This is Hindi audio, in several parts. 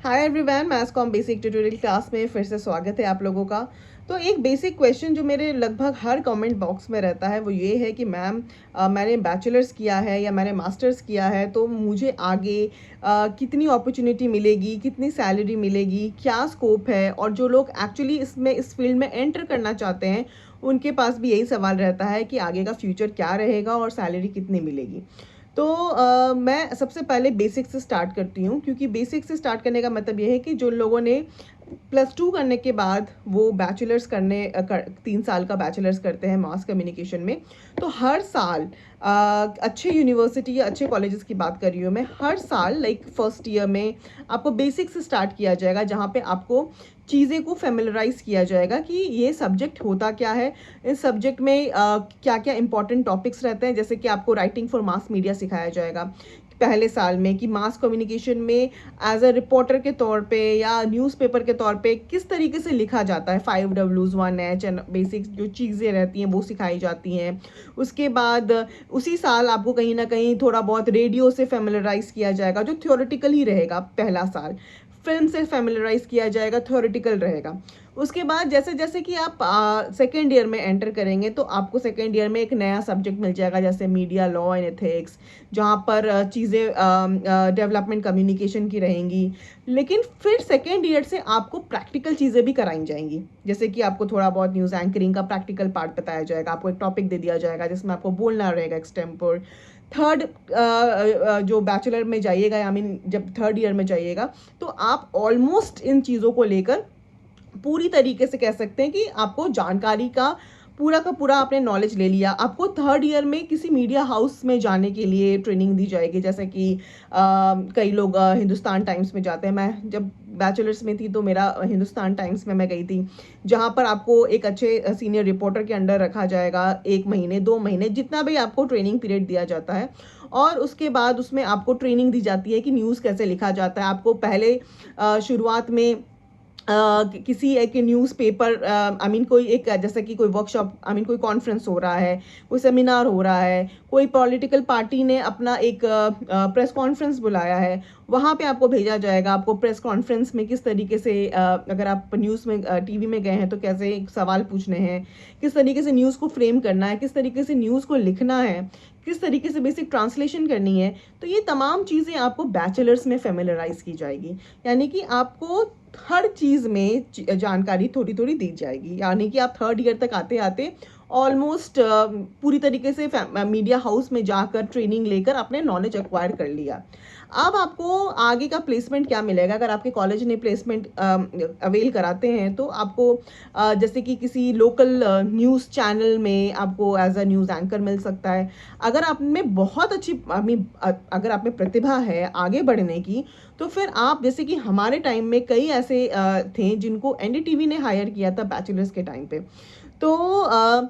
Hi everyone, maths com basic tutorial class में फिर से स्वागत है आप लोगों का। तो एक बेसिक क्वेश्चन जो मेरे लगभग हर कमेंट बॉक्स में रहता है वो ये है कि मैम मैंने बैचलर्स किया है या मैंने मास्टर्स किया है, तो मुझे आगे कितनी अपॉर्चुनिटी मिलेगी, कितनी सैलरी मिलेगी, क्या स्कोप है। और जो लोग एक्चुअली इस फील्ड में एंटर करना चाहते हैं उनके पास भी यही सवाल रहता है कि आगे का फ्यूचर क्या रहेगा और सैलरी कितनी मिलेगी। तो मैं सबसे पहले बेसिक से स्टार्ट करती हूँ, क्योंकि बेसिक से स्टार्ट करने का मतलब ये है कि जो लोगों ने +2 करने के बाद वो बैचलर्स 3 साल का बैचलर्स करते हैं मास कम्युनिकेशन में, तो हर साल अच्छे यूनिवर्सिटी या अच्छे कॉलेजेस की बात कर रही हूँ मैं, हर साल लाइक फर्स्ट ईयर में आपको बेसिक से स्टार्ट किया जाएगा, जहाँ पे आपको चीज़ें को फेमिलराइज किया जाएगा कि ये सब्जेक्ट होता क्या है। इस सब्जेक्ट में क्या क्या इंपॉर्टेंट टॉपिक्स रहते हैं, जैसे कि आपको राइटिंग फॉर मास मीडिया सिखाया जाएगा पहले साल में, कि मास कम्युनिकेशन में एज अ रिपोर्टर के तौर पे या न्यूज़पेपर के तौर पे किस तरीके से लिखा जाता है, 5Ws 1H एंड बेसिक जो चीज़ें रहती हैं वो सिखाई जाती हैं। उसके बाद उसी साल आपको कहीं ना कहीं थोड़ा बहुत रेडियो से फेमिलराइज किया जाएगा, जो थ्योरेटिकल ही रहेगा पहला साल। फिल्म से फेमिलराइज किया जाएगा, थ्योरेटिकल रहेगा। उसके बाद जैसे जैसे कि आप सेकेंड ईयर में एंटर करेंगे तो आपको सेकेंड ईयर में एक नया सब्जेक्ट मिल जाएगा, जैसे मीडिया लॉ एंड एथिक्स, जहाँ पर चीज़ें डेवलपमेंट कम्युनिकेशन की रहेंगी। लेकिन फिर सेकेंड ईयर से आपको प्रैक्टिकल चीज़ें भी कराई जाएंगी, जैसे कि आपको थोड़ा बहुत न्यूज़ एंकरिंग का प्रैक्टिकल पार्ट बताया जाएगा, आपको एक टॉपिक दे दिया जाएगा जिसमें आपको बोलना रहेगा एक्सटेम्पोर। थर्ड जो बैचलर में जाइएगा, आई मीन जब थर्ड ईयर में जाइएगा, तो आप ऑलमोस्ट इन चीज़ों को लेकर पूरी तरीके से कह सकते हैं कि आपको जानकारी का पूरा आपने नॉलेज ले लिया। आपको थर्ड ईयर में किसी मीडिया हाउस में जाने के लिए ट्रेनिंग दी जाएगी, जैसे कि कई लोग हिंदुस्तान टाइम्स में जाते हैं। मैं जब बैचलर्स में थी तो मेरा हिंदुस्तान टाइम्स में मैं गई थी, जहाँ पर आपको एक अच्छे सीनियर रिपोर्टर के अंडर रखा जाएगा 1 महीने 2 महीने, जितना भी आपको ट्रेनिंग पीरियड दिया जाता है। और उसके बाद उसमें आपको ट्रेनिंग दी जाती है कि न्यूज़ कैसे लिखा जाता है। आपको पहले शुरुआत में किसी एक न्यूज़पेपर, आई मीन कोई एक जैसे कि कोई वर्कशॉप, आई मीन कोई कॉन्फ्रेंस हो रहा है, कोई सेमिनार हो रहा है, कोई पॉलिटिकल पार्टी ने अपना एक प्रेस कॉन्फ्रेंस बुलाया है, वहाँ पे आपको भेजा जाएगा। आपको प्रेस कॉन्फ्रेंस में किस तरीके से अगर आप न्यूज़ में टीवी में गए हैं तो कैसे सवाल पूछने हैं, किस तरीके से न्यूज़ को फ्रेम करना है, किस तरीके से न्यूज़ को लिखना है, किस तरीके से बेसिक ट्रांसलेशन करनी है, तो ये तमाम चीज़ें आपको बैचलर्स में फेमिलराइज की जाएगी। यानी कि आपको हर चीज़ में जानकारी थोड़ी थोड़ी दी जाएगी, यानी कि आप थर्ड ईयर तक आते आते ऑलमोस्ट पूरी तरीके से मीडिया हाउस में जाकर ट्रेनिंग लेकर अपने नॉलेज एक्वायर कर लिया। अब आपको आगे का प्लेसमेंट क्या मिलेगा, अगर आपके कॉलेज ने प्लेसमेंट अवेल कराते हैं तो आपको जैसे कि किसी लोकल न्यूज़ चैनल में आपको एज अ न्यूज़ एंकर मिल सकता है। अगर आप में बहुत अच्छी अगर आप में प्रतिभा है आगे बढ़ने की, तो फिर आप, जैसे कि हमारे टाइम में कई ऐसे थे जिनको एनडीटीवी ने हायर किया था बैचलर्स के टाइम पे, तो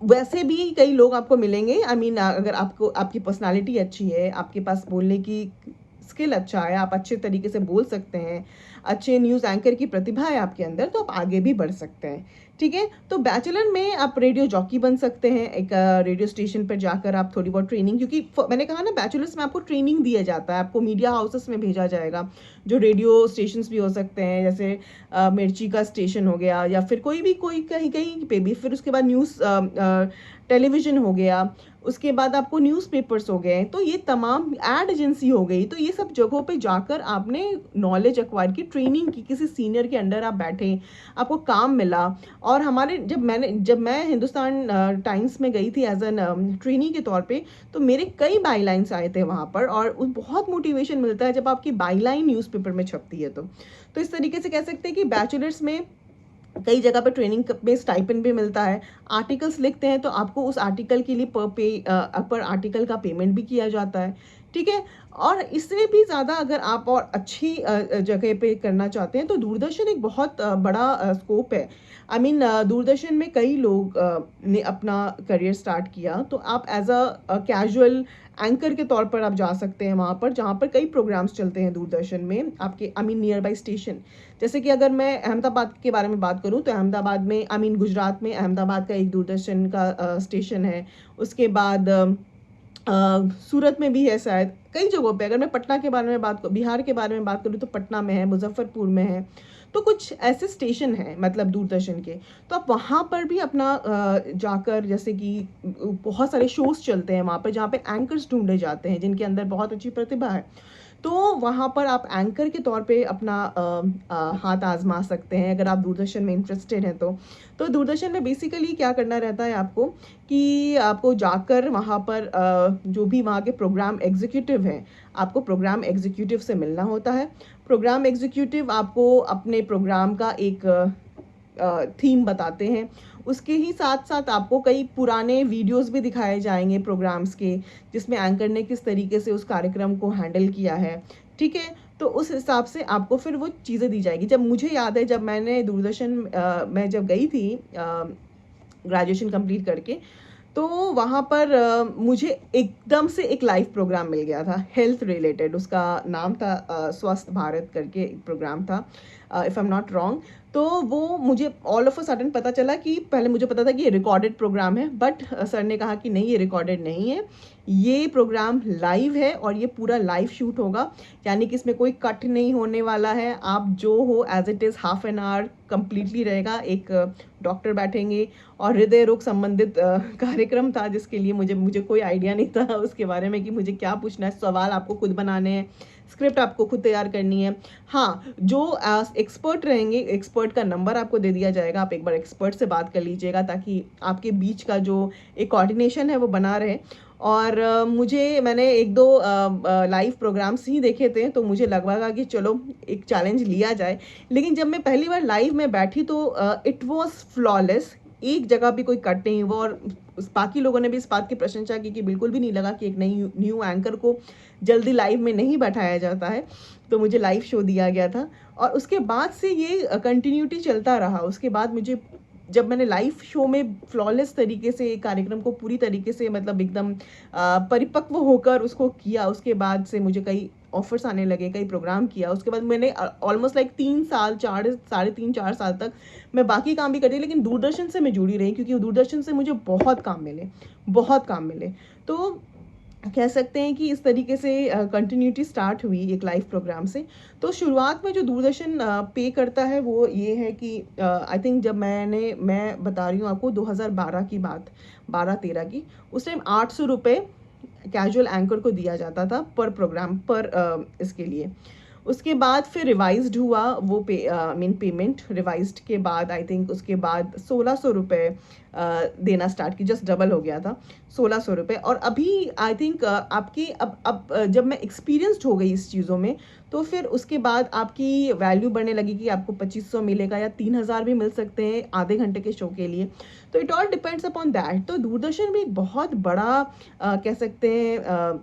वैसे भी कई लोग आपको मिलेंगे। आई मीन अगर आपको आपकी पर्सनालिटी अच्छी है, आपके पास बोलने की स्किल अच्छा है, आप अच्छे तरीके से बोल सकते हैं, अच्छे न्यूज़ एंकर की प्रतिभा है आपके अंदर, तो आप आगे भी बढ़ सकते हैं। ठीक है, तो बैचलर में आप रेडियो जॉकी बन सकते हैं, एक रेडियो स्टेशन पर जाकर आप थोड़ी बहुत ट्रेनिंग, क्योंकि मैंने कहा ना बैचलर्स में आपको ट्रेनिंग दिया जाता है, आपको मीडिया हाउसेस में भेजा जाएगा, जो रेडियो स्टेशंस भी हो सकते हैं, जैसे मिर्ची का स्टेशन हो गया, या फिर कोई कहीं कहीं पे भी। फिर उसके बाद न्यूज़ टेलीविज़न हो गया, उसके बाद आपको न्यूज़पेपर्स हो गए, तो ये तमाम एड एजेंसी हो गई। तो ये सब जगहों पे जाकर आपने नॉलेज एक्वायर की, ट्रेनिंग की, किसी सीनियर के अंडर आप बैठे, आपको काम मिला। और हमारे जब मैं हिंदुस्तान टाइम्स में गई थी एज एन ट्रेनी के तौर पे, तो मेरे कई बाईलाइंस आए थे वहाँ पर, और बहुत मोटिवेशन मिलता है जब आपकी बाईलाइन न्यूज़पेपर में छपती है। तो इस तरीके से कह सकते हैं कि बैचलर्स में कई जगह पर ट्रेनिंग में स्टाइपेंड भी मिलता है। आर्टिकल्स लिखते हैं तो आपको उस आर्टिकल के लिए पर आर्टिकल का पेमेंट भी किया जाता है। ठीक है, और इससे भी ज़्यादा अगर आप और अच्छी जगह पे करना चाहते हैं तो दूरदर्शन एक बहुत बड़ा स्कोप है। आई मीन दूरदर्शन में कई लोग ने अपना करियर स्टार्ट किया, तो आप एज अ कैजुअल एंकर के तौर पर आप जा सकते हैं वहाँ पर, जहाँ पर कई प्रोग्राम्स चलते हैं दूरदर्शन में आपके, I mean near by station. जैसे कि अगर मैं अहमदाबाद के बारे में बात करूँ तो अहमदाबाद में, आई मीन गुजरात में अहमदाबाद का एक दूरदर्शन का स्टेशन है। उसके बाद सूरत में भी है शायद, कई जगहों पे। अगर मैं पटना के बारे में बिहार के बारे में बात करूँ तो पटना में है, मुज़फ्फ़रपुर में है। तो कुछ ऐसे स्टेशन हैं मतलब दूरदर्शन के, तो आप वहाँ पर भी अपना जाकर, जैसे कि बहुत सारे शोज़ चलते हैं वहाँ पे जहाँ पे एंकर्स ढूँढे जाते हैं जिनके अंदर बहुत अच्छी प्रतिभा है। तो वहाँ पर आप एंकर के तौर पे अपना हाथ आज़मा सकते हैं अगर आप दूरदर्शन में इंटरेस्टेड हैं तो। तो दूरदर्शन में बेसिकली क्या करना रहता है आपको कि आपको जाकर वहाँ पर जो भी वहाँ के प्रोग्राम एग्ज़ीक्यूटिव हैं, आपको प्रोग्राम एग्ज़ीक्यूटिव से मिलना होता है। प्रोग्राम एग्ज़ीक्यूटिव आपको अपने प्रोग्राम का एक थीम बताते हैं। उसके ही साथ-साथ आपको कई पुराने वीडियोज़ भी दिखाए जाएँगे प्रोग्राम्स के, जिसमें एंकर ने किस तरीके से उस कार्यक्रम को हैंडल किया है, ठीक है? तो उस हिसाब से आपको फिर वो चीज़ें दी जाएगी। जब मुझे याद है जब मैंने दूरदर्शन मैं जब गई थी ग्रेजुएशन कंप्लीट करके, तो वहाँ पर मुझे एकदम से एक लाइव प्रोग्राम मिल गया था हेल्थ रिलेटेड। उसका नाम था स्वस्थ भारत करके एक प्रोग्राम था, if I am not wrong. तो वो मुझे ऑल ऑफ अ सडन पता चला कि पहले मुझे पता था कि ये रिकॉर्डेड प्रोग्राम है, बट सर ने कहा कि नहीं, ये रिकॉर्डेड नहीं है, ये प्रोग्राम लाइव है और ये पूरा लाइव शूट होगा, यानी कि इसमें कोई कट नहीं होने वाला है। आप जो हो as it is half an hour completely रहेगा। एक डॉक्टर बैठेंगे और हृदय रोग संबंधित कार्यक्रम था जिसके लिए मुझे मुझे कोई आइडिया नहीं था उसके बारे में कि मुझे क्या पूछना है। सवाल आपको खुद बनाने हैं, स्क्रिप्ट आपको खुद तैयार करनी है। हाँ, जो एक्सपर्ट रहेंगे, एक्सपर्ट का नंबर आपको दे दिया जाएगा, आप एक बार एक्सपर्ट से बात कर लीजिएगा ताकि आपके बीच का जो एक कोऑर्डिनेशन है वो बना रहे। और मैंने 1-2 लाइव प्रोग्राम्स ही देखे थे, तो मुझे लगा कि चलो एक चैलेंज लिया जाए। लेकिन जब मैं पहली बार लाइव में बैठी तो इट वाज़ फ्लॉलेस, एक जगह भी कोई कट नहीं हुआ और बाकी लोगों ने भी इस बात की प्रशंसा की कि बिल्कुल भी नहीं लगा कि एक नई न्यू एंकर को जल्दी लाइव में नहीं बैठाया जाता है। तो मुझे लाइव शो दिया गया था और उसके बाद से ये कंटिन्यूटी चलता रहा। उसके बाद मुझे जब मैंने लाइव शो में फ्लॉलेस तरीके से एक कार्यक्रम को पूरी तरीके से मतलब एकदम परिपक्व होकर उसको किया, उसके बाद से मुझे कई ऑफ़र्स आने लगे, कई प्रोग्राम किया। उसके बाद मैंने ऑलमोस्ट लाइक 3 साल, 4 साढ़े 3-4 साल तक मैं बाकी काम भी करती, लेकिन दूरदर्शन से मैं जुड़ी रही क्योंकि दूरदर्शन से मुझे बहुत काम मिले, बहुत काम मिले। तो कह सकते हैं कि इस तरीके से कंटिन्यूटी स्टार्ट हुई एक लाइव प्रोग्राम से। तो शुरुआत में जो दूरदर्शन पे करता है वो ये है कि आई थिंक जब मैं बता रही हूँ आपको 2012 की बात, 12-13 की, उस टाइम ₹800 कैजुअल एंकर को दिया जाता था पर प्रोग्राम पर इसके लिए। उसके बाद फिर रिवाइज़्ड हुआ वो पेमेंट रिवाइज़्ड के बाद आई थिंक उसके बाद ₹1600 देना स्टार्ट की, जस्ट डबल हो गया था ₹1600। और अभी आई थिंक आपकी अब जब मैं एक्सपीरियंस्ड हो गई इस चीज़ों में, तो फिर उसके बाद आपकी वैल्यू बढ़ने लगी कि आपको 2500 मिलेगा या 3000 भी मिल सकते हैं आधे घंटे के शो के लिए। तो it all depends upon that. तो दूरदर्शन भी एक बहुत बड़ा कह सकते हैं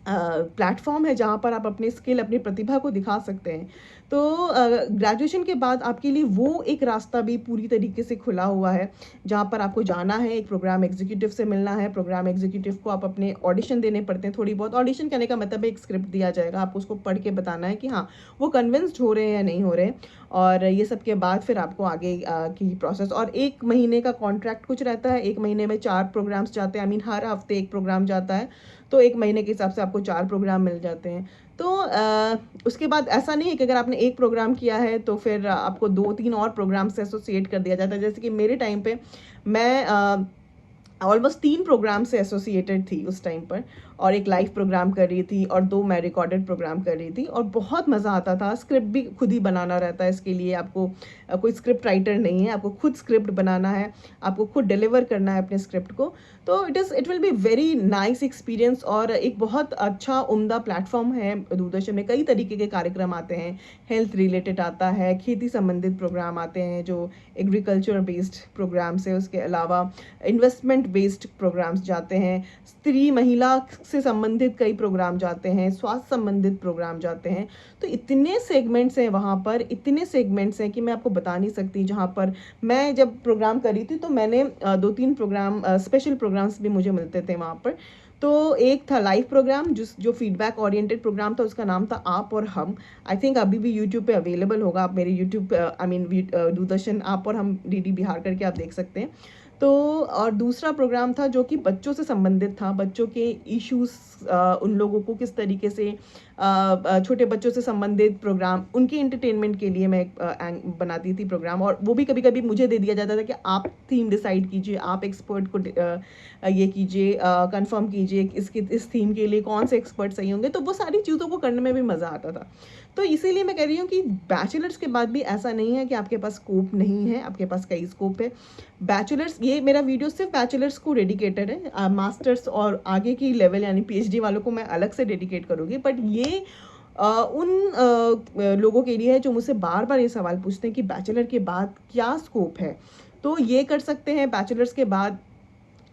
प्लेटफ़ॉर्म है जहाँ पर आप अपनी स्किल, अपनी प्रतिभा को दिखा सकते हैं। तो ग्रेजुएशन के बाद आपके लिए वो एक रास्ता भी पूरी तरीके से खुला हुआ है, जहाँ पर आपको जाना है, एक प्रोग्राम एग्ज़ीक्यूटिव से मिलना है। प्रोग्राम एग्ज़ीक्यूटिव को आप अपने ऑडिशन देने पड़ते हैं थोड़ी बहुत। ऑडिशन कहने का मतलब है एक स्क्रिप्ट दिया जाएगा, आपको उसको पढ़ के बताना है कि हाँ, वो कन्विंस्ड हो रहे हैं या नहीं हो रहे हैं। और ये सब के बाद फिर आपको आगे की प्रोसेस और 1 महीने का कॉन्ट्रैक्ट कुछ रहता है। 1 महीने में 4 प्रोग्राम्स जाते हैं, आई मीन हर हफ़्ते 1 प्रोग्राम जाता है। तो 1 महीने के हिसाब से आपको 4 प्रोग्राम मिल जाते हैं। तो उसके बाद ऐसा नहीं है कि अगर आपने 1 प्रोग्राम किया है तो फिर आपको 2-3 और प्रोग्राम से एसोसिएट कर दिया जाता है। जैसे कि मेरे टाइम पे मैं ऑलमोस्ट 3 प्रोग्राम से एसोसिएटेड थी उस टाइम पर, और 1 लाइव प्रोग्राम कर रही थी और 2 मैं रिकॉर्डेड प्रोग्राम कर रही थी और बहुत मज़ा आता था। स्क्रिप्ट भी खुद ही बनाना रहता है, इसके लिए आपको कोई स्क्रिप्ट राइटर नहीं है, आपको खुद स्क्रिप्ट बनाना है, आपको खुद डिलीवर करना है अपने स्क्रिप्ट को। तो it will be very nice experience और एक बहुत अच्छा उम्दा प्लेटफ़ॉर्म है दूरदर्शन में। कई तरीके के कार्यक्रम आते हैं, हेल्थ रिलेटेड आता है, खेती संबंधित प्रोग्राम आते हैं जो एग्रीकल्चर बेस्ड प्रोग्राम्स है, उसके अलावा इन्वेस्टमेंट बेस्ड प्रोग्राम्स जाते हैं, स्त्री महिला से संबंधित कई प्रोग्राम जाते हैं, स्वास्थ्य संबंधित प्रोग्राम जाते हैं। तो इतने सेगमेंट्स हैं वहाँ पर, इतने सेगमेंट्स हैं कि मैं आपको बता नहीं सकती। जहाँ पर मैं जब प्रोग्राम कर रही थी तो मैंने 2-3 प्रोग्राम स्पेशल प्रोग्राम्स भी मुझे मिलते थे वहाँ पर। तो एक था लाइव प्रोग्राम जो फीडबैक ओरिएंटेड प्रोग्राम था, उसका नाम था आप और हम। आई थिंक अभी भी यूट्यूब पे अवेलेबल होगा, आप मेरे यूट्यूब आई मीन दूरदर्शन आप और हम डीडी बिहार करके आप देख सकते हैं। तो और दूसरा प्रोग्राम था जो कि बच्चों से संबंधित था, बच्चों के इश्यूज़, उन लोगों को किस तरीके से छोटे बच्चों से संबंधित प्रोग्राम, उनके एंटरटेनमेंट के लिए मैं एक बनाती थी प्रोग्राम। और वो भी कभी-कभी मुझे दे दिया जाता था कि आप थीम डिसाइड कीजिए, आप एक्सपर्ट को ये कीजिए, कन्फर्म कीजिए इसके इस थीम के लिए कौन से एक्सपर्ट सही होंगे। तो वो सारी चीज़ों को करने में भी मज़ा आता था। तो इसीलिए मैं कह रही हूँ कि बैचलर्स के बाद भी ऐसा नहीं है कि आपके पास स्कोप नहीं है, आपके पास कई स्कोप है। बैचलर्स, ये मेरा वीडियो सिर्फ बैचलर्स को डेडिकेटेड है, मास्टर्स और आगे की लेवल यानी पीएचडी वालों को मैं अलग से डेडिकेट करूँगी। बट ये उन लोगों के लिए है जो मुझसे बार बार ये सवाल पूछते हैं कि बैचलर के बाद क्या स्कोप है। तो ये कर सकते हैं, बैचलर्स के बाद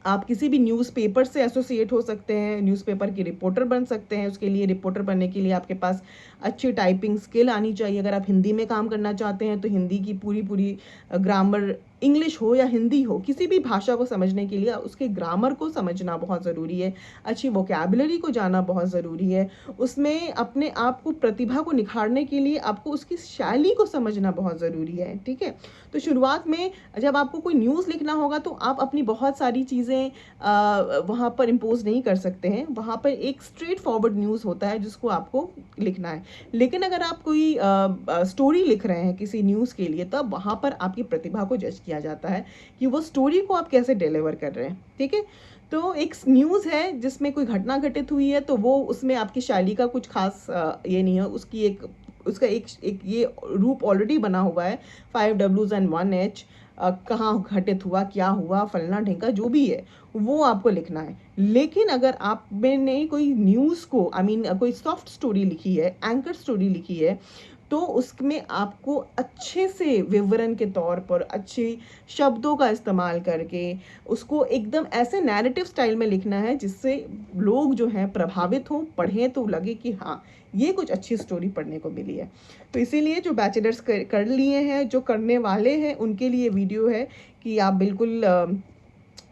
आप किसी भी न्यूज़पेपर से एसोसिएट हो सकते हैं, न्यूज़पेपर के रिपोर्टर बन सकते हैं। उसके लिए रिपोर्टर बनने के लिए आपके पास अच्छी टाइपिंग स्किल आनी चाहिए। अगर आप हिंदी में काम करना चाहते हैं तो हिंदी की पूरी ग्रामर, इंग्लिश हो या हिंदी हो, किसी भी भाषा को समझने के लिए उसके ग्रामर को समझना बहुत ज़रूरी है, अच्छी वोकैबुलरी को जानना बहुत ज़रूरी है। उसमें अपने आप को, प्रतिभा को निखारने के लिए आपको उसकी शैली को समझना बहुत ज़रूरी है, ठीक है। तो शुरुआत में जब आपको कोई न्यूज़ लिखना होगा तो आप अपनी बहुत सारी चीज़ें वहाँ पर इम्पोज नहीं कर सकते हैं। वहाँ पर एक स्ट्रेट फॉरवर्ड न्यूज़ होता है जिसको आपको लिखना है। लेकिन अगर आप कोई स्टोरी लिख रहे हैं किसी न्यूज़ के लिए, तब वहाँ पर आपकी प्रतिभा को जज किया जाता है कि वो स्टोरी को आप कैसे डिलीवर कर रहे हैं, ठीक है। तो एक न्यूज़ है जिसमें कोई घटना घटित हुई है, तो वो उसमें आपकी शैली का कुछ खास ये नहीं है, उसका एक ये रूप ऑलरेडी बना हुआ है, 5 Ws and 1 H, कहाँ घटित हुआ, क्या हुआ, फलना ढिंका जो भी है वो आपको लिखना है। लेकिन अगर आपने कोई न्यूज़ को, आई मीन कोई सॉफ्ट स्टोरी लिखी है, एंकर स्टोरी लिखी है, तो उसमें आपको अच्छे से विवरण के तौर पर अच्छे शब्दों का इस्तेमाल करके उसको एकदम ऐसे नैरेटिव स्टाइल में लिखना है जिससे लोग जो हैं प्रभावित हों, पढ़ें तो लगे कि हाँ, ये कुछ अच्छी स्टोरी पढ़ने को मिली है। तो इसीलिए जो बैचलर्स कर लिए हैं, जो करने वाले हैं, उनके लिए वीडियो है कि आप बिल्कुल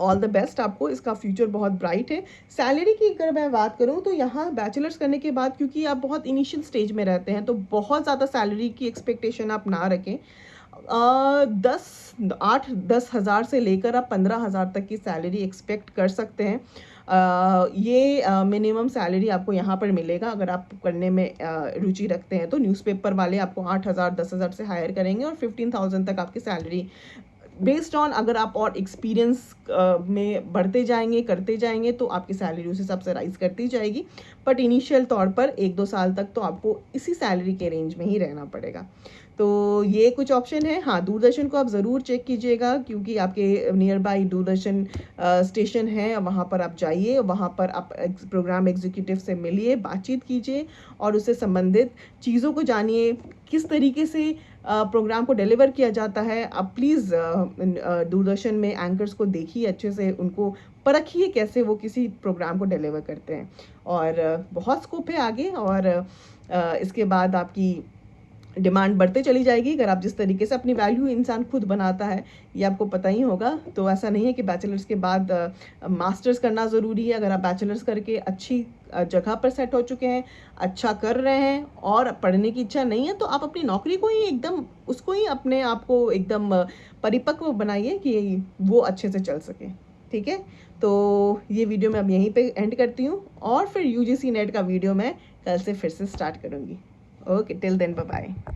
ऑल द बेस्ट, आपको इसका फ्यूचर बहुत ब्राइट है। सैलरी की अगर मैं बात करूँ तो यहाँ बैचलर्स करने के बाद, क्योंकि आप बहुत इनिशियल स्टेज में रहते हैं, तो बहुत ज़्यादा सैलरी की एक्सपेक्टेशन आप ना रखें। 8-10 हज़ार से लेकर आप 15 हज़ार तक की सैलरी एक्सपेक्ट कर सकते हैं। ये मिनिमम सैलरी आपको यहाँ पर मिलेगा अगर आप करने में रुचि रखते हैं। तो न्यूज़पेपर वाले आपको 8,000 10,000 से हायर करेंगे और 15,000 तक आपकी सैलरी बेस्ड ऑन, अगर आप और एक्सपीरियंस में बढ़ते जाएंगे, करते जाएंगे, तो आपकी सैलरी उस हिसाब से राइज करती जाएगी। बट इनिशियल तौर पर 1-2 साल तक तो आपको इसी सैलरी के रेंज में ही रहना पड़ेगा। तो ये कुछ ऑप्शन है। हाँ, दूरदर्शन को आप ज़रूर चेक कीजिएगा, क्योंकि आपके नियर बाई दूरदर्शन स्टेशन है, वहाँ पर आप जाइए, वहाँ पर आप प्रोग्राम एग्जीक्यूटिव से मिलिए, बातचीत कीजिए और उससे संबंधित चीज़ों को जानिए, किस तरीके से प्रोग्राम को डिलीवर किया जाता है। आप प्लीज़ दूरदर्शन में एंकर्स को देखिए, अच्छे से उनको परखिए कैसे वो किसी प्रोग्राम को डिलीवर करते हैं। और बहुत स्कोप है आगे, और इसके बाद आपकी डिमांड बढ़ते चली जाएगी अगर आप जिस तरीके से अपनी वैल्यू इंसान खुद बनाता है, ये आपको पता ही होगा। तो ऐसा नहीं है कि बैचलर्स के बाद मास्टर्स करना ज़रूरी है। अगर आप बैचलर्स करके अच्छी जगह पर सेट हो चुके हैं, अच्छा कर रहे हैं और पढ़ने की इच्छा नहीं है, तो आप अपनी नौकरी को ही एकदम, उसको ही अपने आप को एकदम परिपक्व बनाइए कि वो अच्छे से चल सके, ठीक है। तो ये वीडियो मैं अब यहीं पे एंड करती हूँ, और फिर यूजीसी नेट का वीडियो मैं कल से फिर से स्टार्ट करूँगी। Okay, till then, bye bye.